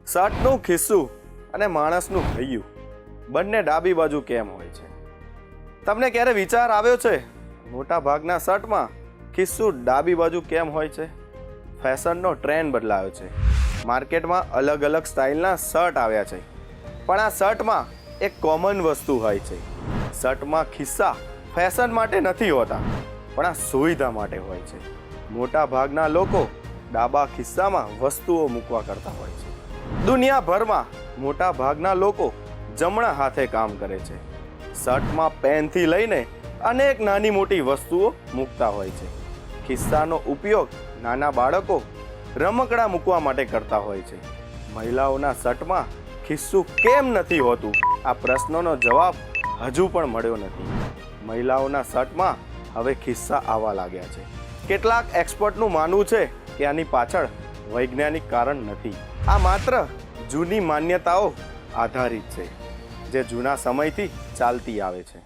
શર્ટનું ખિસ્સું અને માણસનું હૈયું બંને ડાબી બાજુ કેમ હોય છે? તમને ક્યારે વિચાર આવ્યો છે મોટા ભાગના શર્ટમાં ખિસ્સું ડાબી બાજુ કેમ હોય છે? ફેશનનો ટ્રેન્ડ બદલાયો છે, માર્કેટમાં અલગ અલગ સ્ટાઇલના શર્ટ આવ્યા છે, પણ આ શર્ટમાં એક કોમન વસ્તુ હોય છે. શર્ટમાં ખિસ્સા ફેશન માટે નથી હોતા, પણ આ સુવિધા માટે હોય છે. મોટા ભાગના લોકો ડાબા ખિસ્સામાં વસ્તુઓ મૂકવા કરતા હોય છે. દુનિયાભરમાં મોટા ભાગના લોકો જમણા હાથે કામ કરે છે. શર્ટમાં પેનથી લઈને અનેક નાની મોટી વસ્તુઓ મૂકતા હોય છે. ખિસ્સાનો ઉપયોગ નાના બાળકો રમકડા મૂકવા માટે કરતા હોય છે. મહિલાઓના શર્ટમાં ખિસ્સું કેમ નથી હોતું? આ પ્રશ્નનો જવાબ હજુ પણ મળ્યો નથી. મહિલાઓના શર્ટમાં હવે ખિસ્સા આવવા લાગ્યા છે. કેટલાક એક્સપર્ટનું માનવું છે કે આની પાછળ વૈજ્ઞાનિક કારણ નથી. આ માત્ર જૂની માન્યતાઓ આધારિત છે, જે જૂના સમયથી ચાલતી આવે છે.